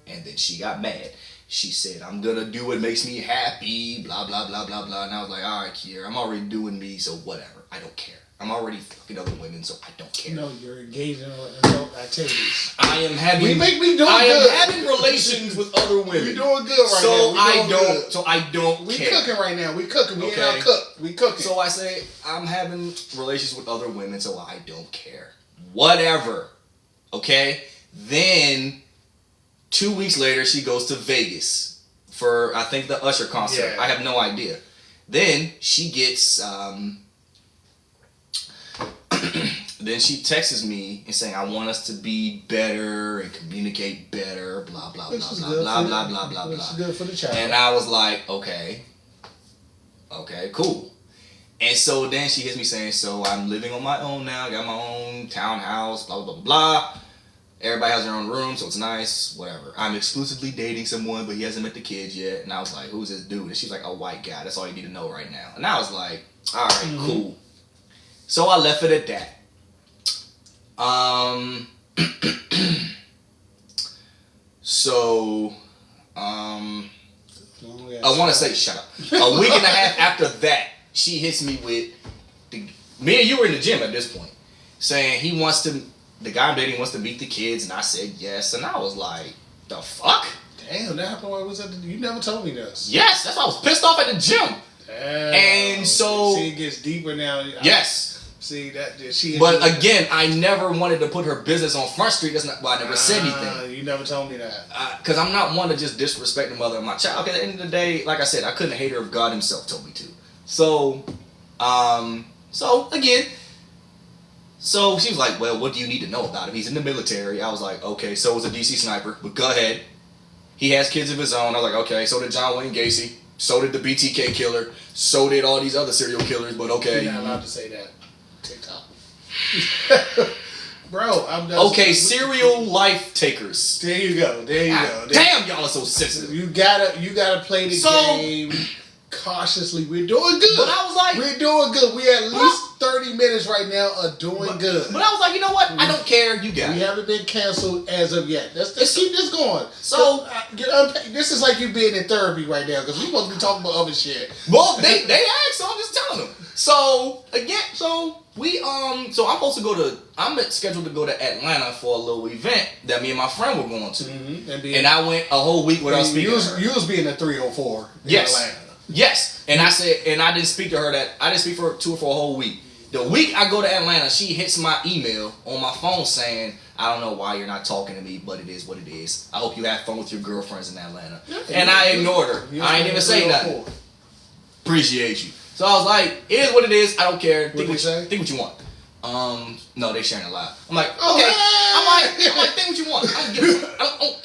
And then she got mad. She said, I'm going to do what makes me happy, blah, blah, blah, blah, blah. And I was like, all right, Kiera, I'm already doing me, so whatever. I don't care. I'm already fucking other women, so I don't care. No, you're engaged in adult activities. I am having. We make me doing I good. am having relations with other women. You're doing good right now. So I don't we care. Cooking right now. We cooking. We Okay. ain't out cook. We cooking. So I say I'm having relations with other women, so I don't care. Whatever. Okay. Then 2 weeks later, she goes to Vegas for I think the Usher concert. Yeah. I have no idea. Then she gets. Then she texts me and saying, I want us to be better and communicate better, blah, blah, blah, blah, blah, blah, blah, Which blah. is good for the child. And I was like, okay, cool. And so then she hits me saying, so I'm living on my own now, got my own townhouse, blah, blah, blah, blah. Everybody has their own room, so it's nice, whatever. I'm exclusively dating someone, but he hasn't met the kids yet. And I was like, who's this dude? And she's like, a white guy. That's all you need to know right now. And I was like, all right, cool. So I left it at that. So, I want to say, shut up. A week and a half after that, she hits me with, me and you were in the gym at this point, saying the guy I'm dating wants to meet the kids, and I said yes, and I was like, the fuck? Damn, that happened while I was at you never told me this. Yes, that's why I was pissed off at the gym. Damn. And so. See, it gets deeper now. Yes. See that she. But again, I never wanted to put her business on Front Street. That's not why I never said anything. You never told me that. Because I'm not one to just disrespect the mother of my child. At the end of the day, like I said, I couldn't hate her if God Himself told me to. So, again, so she was like, "Well, what do you need to know about him? He's in the military." I was like, "Okay, so is a DC sniper, but go ahead. He has kids of his own." I was like, "Okay, so did John Wayne Gacy. So did the BTK killer. So did all these other serial killers. But okay, you're not allowed to say that." TikTok. Bro, I'm done. Okay, serial life takers. There you go. Damn, y'all are so sensitive. You gotta play the game cautiously. We're doing good. But I was like, we're doing good. We at least 30 minutes right now of doing good. But I was like, you know what? I don't care. You got it. We haven't been canceled as of yet. Let's keep this going. So this is like you being in therapy right now because we supposed to be talking about other shit. Well, they asked, so I'm just telling them. So again, so I'm supposed to I'm scheduled to go to Atlanta for a little event that me and my friend were going to. Mm-hmm. And I went a whole week without speaking to her. You was being a 304 in Atlanta. Yes. And I said, and I didn't speak to her I didn't speak to her for a whole week. The week I go to Atlanta, she hits my email on my phone saying, I don't know why you're not talking to me, but it is what it is. I hope you have fun with your girlfriends in Atlanta. Yeah, and I ignored her. I ain't even say nothing. Appreciate you. So I was like, it is what it is. I don't care. Think what you want. No, they sharing a lot. I'm like, okay. I'm like, think what you want. I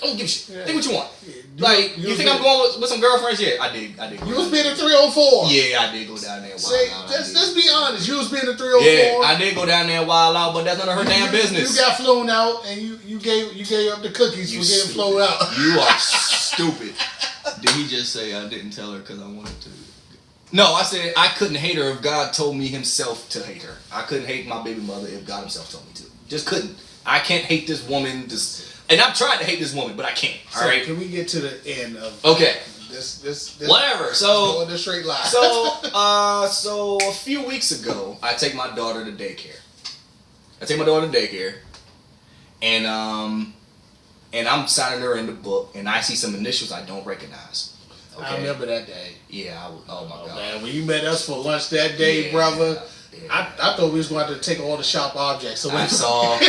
don't give a shit. Think what you want. Like, you think I'm going with some girlfriends? Yeah, I did. You was being a 304. Yeah, I did go down there. Let's be honest. You was being a 304. Yeah, I did go down there and wild out, but that's none of her damn business. You got flown out, and you gave up the cookies for getting flown out. You are stupid. Did he just say I didn't tell her because I wanted to? No, I said I couldn't hate her if God told me Himself to hate her. I couldn't hate my baby mother if God Himself told me to. Just couldn't. I can't hate this woman. And I've tried to hate this woman, but I can't. So all right. Can we get to the end of this? Whatever. So going the straight line. So a few weeks ago, I take my daughter to daycare. And I'm signing her in the book, and I see some initials I don't recognize. Okay. I remember that day. Yeah. Oh my God. Man, when you met us for lunch that day, brother, yeah. I thought we was going to have to take all the shop objects. So I saw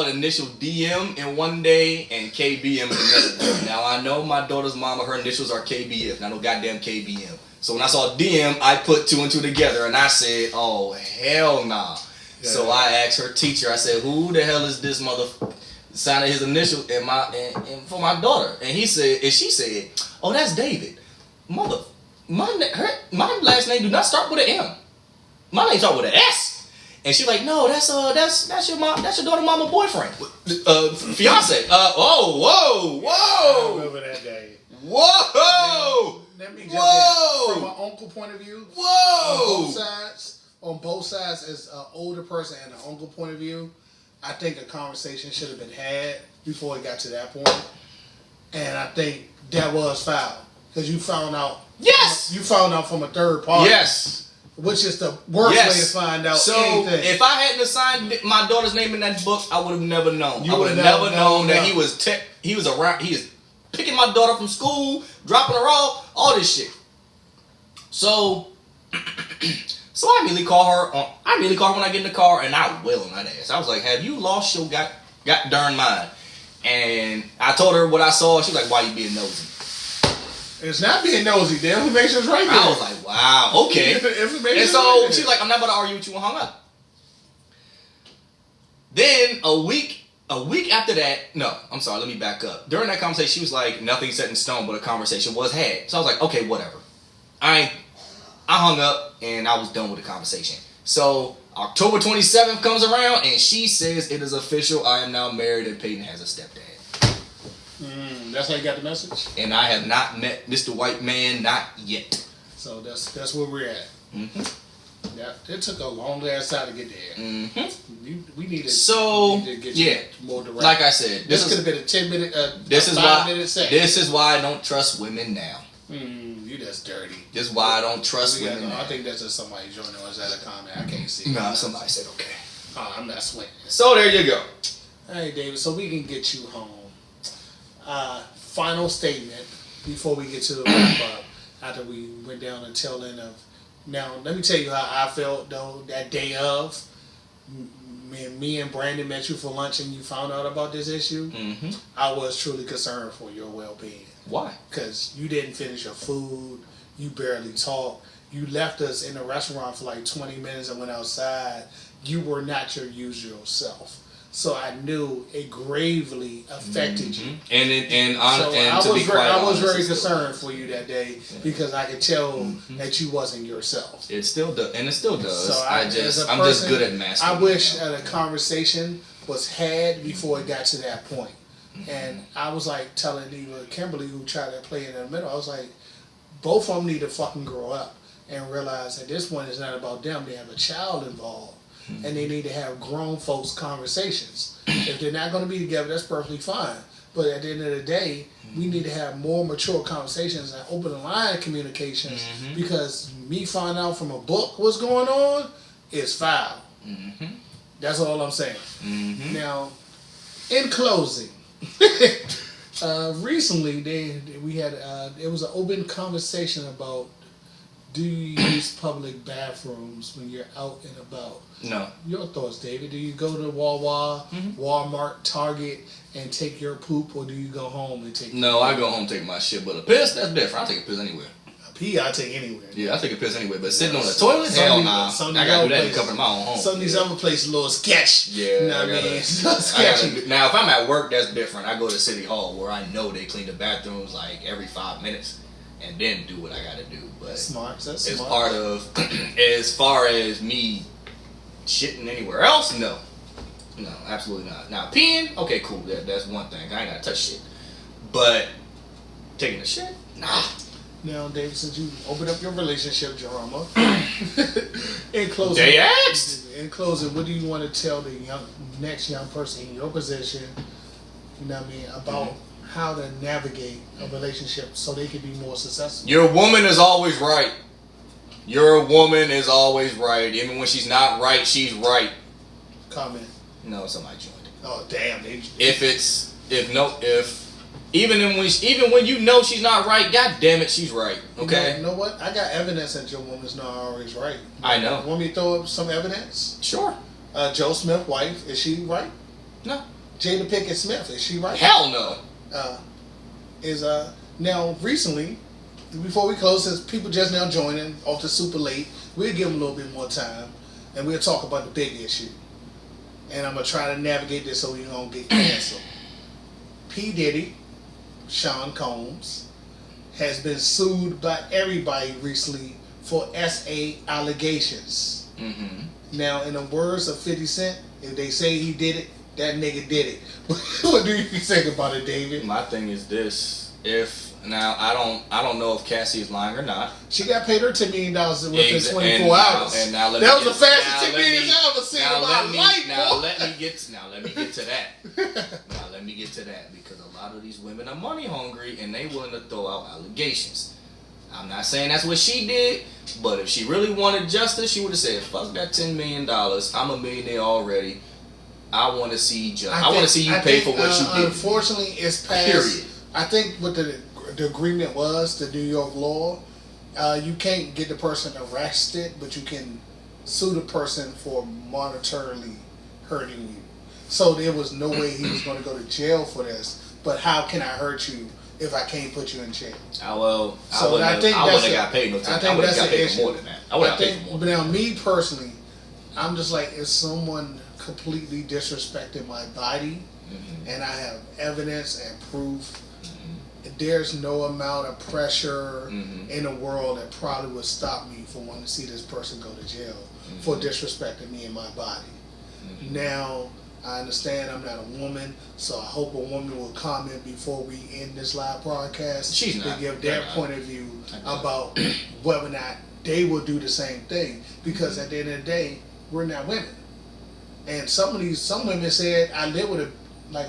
an initial DM in one day and KBM in another day. Now I know my daughter's mama, her initials are KBF. Now no goddamn KBM. So when I saw DM, I put two and two together and I said, oh hell nah. Yeah. So I asked her teacher, I said, who the hell is this motherfucker? Signing his initials and for my daughter, and she said, "Oh, that's David, my last name do not start with an M. My name starts with an S." And she's like, no, that's your mom, that's your daughter, mama, boyfriend, fiance. Whoa. I remember that day. Whoa. Let me jump in. From an uncle point of view. Whoa. On both sides, as an older person and an uncle point of view, I think a conversation should have been had before it got to that point. And I think that was foul. Because you found out. Yes. You found out from a third party. Yes. Which is the worst way to find out anything. If I hadn't assigned my daughter's name in that book, I would have never known. I would have never known that he was around. He is picking my daughter from school, dropping her off, all this shit. So I immediately call her. I immediately call her when I get in the car, and I wail on that ass. I was like, "Have you lost your got darn mind?" And I told her what I saw. She was like, "Why you being nosy?" It's not being nosy. The information's right there. I was like, "Wow, okay." And so she's like, "I'm not about to argue with you," and hung up. Then a week after that, no, I'm sorry, let me back up. During that conversation, she was like, nothing set in stone, but a conversation was had. So I was like, okay, whatever. I hung up and I was done with the conversation. So October 27th comes around and she says it is official. I am now married and Peyton has a stepdad. That's how you got the message? And I have not met Mr. White Man, not yet. So that's where we're at. Mm-hmm. Yeah, it took a long ass time to get there. Mm-hmm. We needed to get you more direct. Like I said, this could have been a 10-minute, this is 5-minute segment. This is why I don't trust women now. You just dirty. This is why I don't trust women now. I think that's just somebody joining us at a comment. I can't see. No, somebody said okay. I'm not sweating. So there you go. Hey, David, so we can get you home. Final statement before we get to the wrap up after we went down the tail end of. Now, let me tell you how I felt, though, that day of. Me and Brandon met you for lunch and you found out about this issue. Mm-hmm. I was truly concerned for your well-being. Why? Because you didn't finish your food. You barely talked. You left us in the restaurant for like 20 minutes and went outside. You were not your usual self. So I knew it gravely affected you. I was very concerned for you that day because I could tell that you wasn't yourself. It still does, and it still does. So I'm just good at masking. I wish that a conversation was had before it got to that point. And I was like telling either Kimberly, who tried to play in the middle, I was like, both of them need to fucking grow up and realize that this one is not about them. They have a child involved. And they need to have grown folks conversations. If they're not going to be together, that's perfectly fine. But at the end of the day, we need to have more mature conversations and open the line of communications because me finding out from a book what's going on is foul. That's all I'm saying. Now, in closing, recently we had it was an open conversation about, do you use public bathrooms when you're out and about? No. Your thoughts, David? Do you go to Wawa, Walmart, Target, and take your poop, or do you go home and take? No, I go home and take my shit. But a piss, that's different. I take a piss anywhere. A pee, I take anywhere. Yeah, I take a piss anywhere. But sitting on the toilet, hell nah. I gotta do that and cover my own home. Some of these other places a little sketch. Yeah, you know what I mean? Sketchy. Now, if I'm at work, that's different. I go to City Hall where I know they clean the bathrooms like every 5 minutes. And then do what I gotta do, but that's it's smart. Part of. As far as me shitting anywhere else, no, absolutely not. Now peeing, okay, cool, that's one thing. I ain't gotta touch shit, but taking a shit, nah. Now, David, since you opened up your relationship drama, in closing, they asked. In closing, what do you want to tell the next young person in your position? You know what I mean about. How to navigate a relationship so they can be more successful. Your woman is always right. Your woman is always right. Even when she's not right, she's right. Comment. No, somebody joined. Oh damn! Even when you know she's not right, god damn it, she's right. Okay. You know what? I got evidence that your woman's not always right. I know. Want me to throw up some evidence? Sure. Joe Smith's wife, is she right? No. Jada Pinkett Smith, is she right? Hell no. Now recently, before we close, since people just now joining off the super late, we'll give them a little bit more time and we'll talk about the big issue. And I'm gonna try to navigate this so we don't get canceled. P. Diddy, Sean Combs, has been sued by everybody recently for SA allegations. Mm-hmm. Now, in the words of 50 Cent, if they say he did it, that nigga did it. What do you think about it, David? My thing is this: if now I don't know if Cassie is lying or not. She got paid her $10 million within 24 and hours. And now that was the fastest $10 million I've ever seen in my life. Now let me get to that. Now let me get to that, because a lot of these women are money hungry and they willing to throw out allegations. I'm not saying that's what she did, but if she really wanted justice, she would have said, "Fuck that $10 million. I'm a millionaire already. I want to see justice. I want to see you pay for what you did." Unfortunately, it's passed. Period. I think what the agreement was, the New York law, you can't get the person arrested, but you can sue the person for monetarily hurting you. So there was no way he was going to go to jail for this. But how can I hurt you if I can't put you in jail? I wouldn't have got paid no time. I would have got paid for more than that. I would have paid for more. But now, me personally, I'm just like, if someone completely disrespected my body, and I have evidence and proof, there's no amount of pressure in the world that probably would stop me from wanting to see this person go to jail for disrespecting me and my body. Now, I understand I'm not a woman, so I hope a woman will comment before we end this live broadcast to give their point of view about whether or not they will do the same thing. Because at the end of the day, we're not women. And some women said, I live with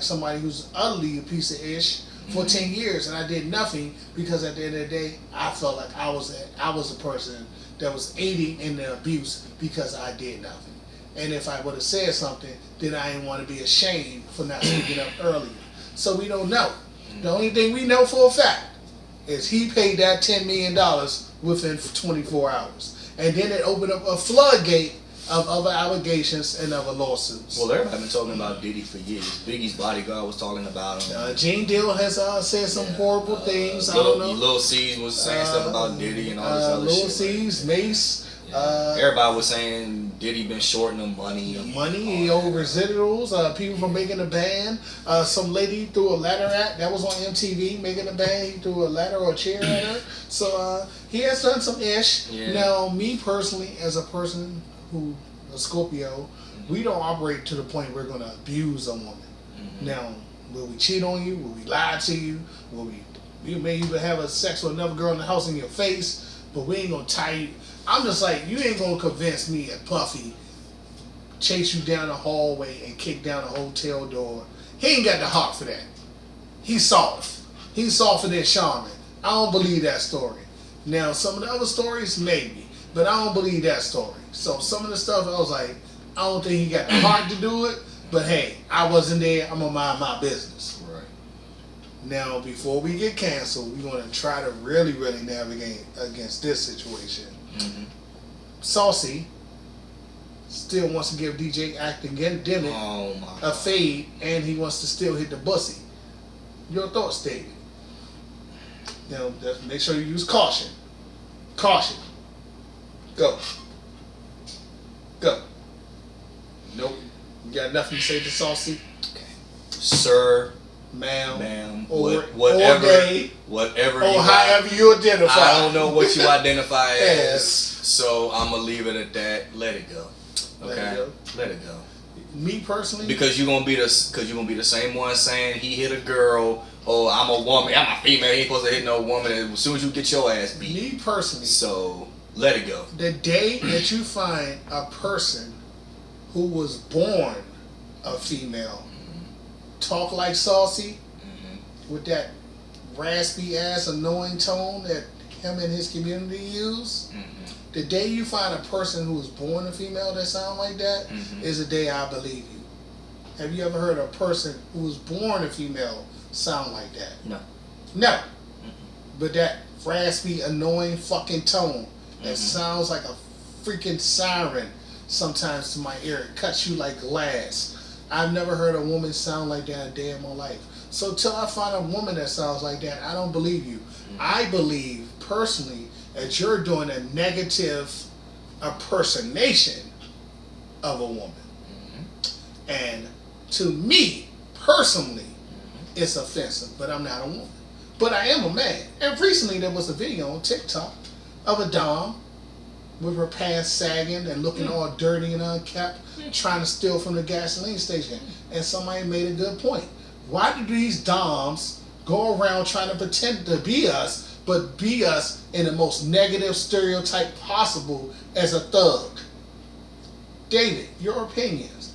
somebody who's utterly a piece of ish for 10 years, and I did nothing, because at the end of the day, I felt like I was a person that was aiding in the abuse because I did nothing. And if I would have said something, then I didn't want to be ashamed for not speaking up earlier. So we don't know. The only thing we know for a fact is he paid that $10 million within 24 hours. And then it opened up a floodgate of other allegations and other lawsuits. Well, everybody been talking about Diddy for years. Biggie's bodyguard was talking about him. Gene Deal has said some horrible things. I don't know. Lil C's was saying stuff about Diddy and all this other shit. Lil C's, Mace. Everybody was saying Diddy been shorting them money. He owed residuals. People from making a band. Some lady threw a ladder at, that was on MTV, making a band. He threw a ladder or a chair at her. So he has done some ish. Yeah. Now, me personally, as a person a Scorpio, we don't operate to the point we're going to abuse a woman. Now, will we cheat on you? Will we lie to you? You may even have a sex with another girl in the house in your face, but we ain't going to tie you. I'm just like, you ain't going to convince me that Puffy chase you down the hallway and kick down a hotel door. He ain't got the heart for that. He's soft. He's softer than Charmin. I don't believe that story. Now, some of the other stories, maybe, but I don't believe that story. So some of the stuff, I was like, I don't think he got the heart to do it, but hey, I wasn't there. I'm going to mind my business. Right. Now, before we get canceled, we're going to try to really, really navigate against this situation. Saucy still wants to give DJ Acting Dimmick a fade, and he wants to still hit the bussy. Your thoughts, David? Now, make sure you use caution. Caution. Go. Nope. You got nothing to say to Saucy? Okay. Sir, ma'am, or whatever, or however you identify. I don't know what you identify as, so I'm gonna leave it at that. Let it go. Okay, let it go. Me personally, because you're gonna be the same one saying he hit a girl. Oh, I'm a woman. I'm a female. He ain't supposed to hit no woman. As soon as you get your ass beat. Me personally. So let it go. The day that you find a person who was born a female talk like Saucy with that raspy ass annoying tone that him and his community use, the day you find a person who was born a female that sound like that is the day I believe you. Have you ever heard a person who was born a female sound like that? No. But that raspy, annoying fucking tone that sounds like a freaking siren sometimes to my ear. It cuts you like glass. I've never heard a woman sound like that a day in my life. So till I find a woman that sounds like that, I don't believe you. I believe personally that you're doing a negative impersonation of a woman. And to me, personally, it's offensive, but I'm not a woman. But I am a man. And recently there was a video on TikTok of a Dom with her pants sagging and looking all dirty and unkept, trying to steal from the gasoline station. And somebody made a good point. Why do these doms go around trying to pretend to be us, but be us in the most negative stereotype possible as a thug? David, your opinions.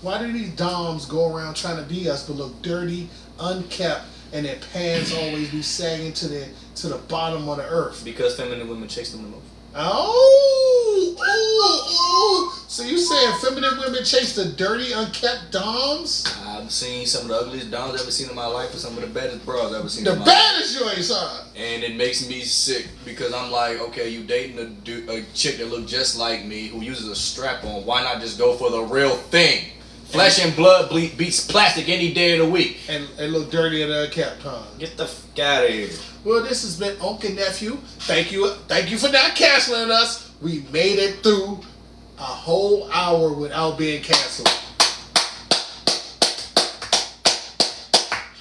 Why do these doms go around trying to be us but look dirty, unkept, and their pants always be sagging to the bottom of the earth? Because feminine women chase them the most. Oh. So you saying feminine women chase the dirty, unkept doms? I've seen some of the ugliest doms I've ever seen in my life, and some of the baddest bras I've ever seen. The in my life. baddest joints, huh? And it makes me sick because I'm like, okay, you dating a chick that look just like me who uses a strap on. Why not just go for the real thing? Flesh and blood beats plastic any day of the week. And look dirty and unkept, huh? Get the f out of here. Well, this has been Unc Nephew. Thank you for not canceling us. We made it through a whole hour without being canceled.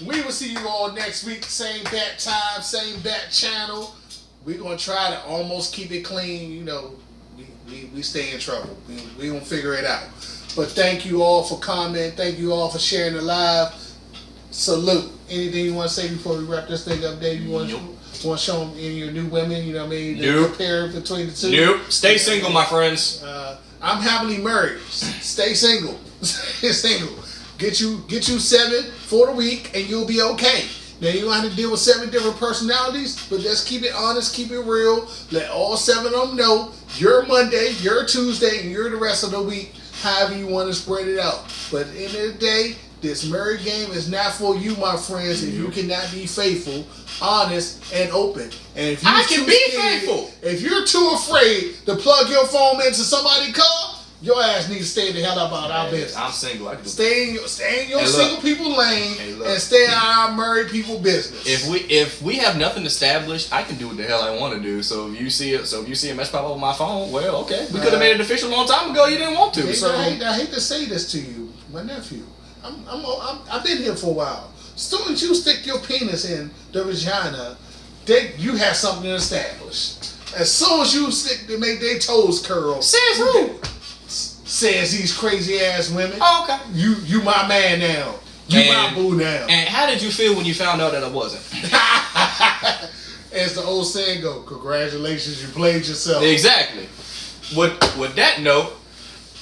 We will see you all next week. Same bat time, same bat channel. We're gonna try to almost keep it clean. You know, we stay in trouble. We gonna figure it out. But thank you all for commenting. Thank you all for sharing the live. Salute. Anything you want to say before we wrap this thing up, Dave? You want to show them any of your new women? You know what I mean? Nope. Compare between the two. Nope. Stay single, my friends. I'm happily married. Stay single. Stay single. Get you 7 for the week, and you'll be okay. Now you don't have to deal with 7 different personalities, but just keep it honest, keep it real. Let all 7 of them know you're Monday, you're Tuesday, and you're the rest of the week. However you want to spread it out. But at the end of the day, this marriage game is not for you, my friends, if you cannot be faithful, honest, and open. And if I can be faithful. If you're too afraid to plug your phone into somebody's car, your ass needs to stay the hell up out our business. I'm single. I can do Stay in your Hey, single people lane look. and stay out of our married people business. If we have nothing established, I can do what the hell I want to do. So if you see a mess pop up on my phone, well, okay, we could have made it official a long time ago. You didn't want to. I hate to say this to you, my nephew. I've been here for a while. As soon as you stick your penis in the vagina, you have something established. As soon as you they make their toes curl. Says who? Says these crazy ass women. Oh, okay. You my man now. My boo now. And how did you feel when you found out that I wasn't? As the old saying go, congratulations, you played yourself. Exactly. With that note,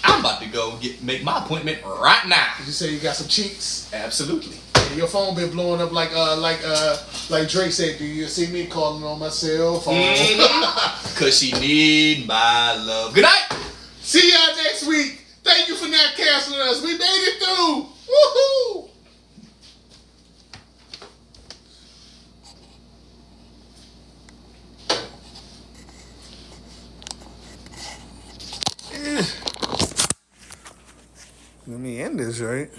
I'm about to go make my appointment right now. Did you say you got some cheeks? Absolutely. Yeah, your phone been blowing up like Drake said. Do you see me calling on my cell phone? Cause she need my love. Good night. See y'all next week. Thank you for not canceling us. We made it through. Woohoo! Let me end this, right?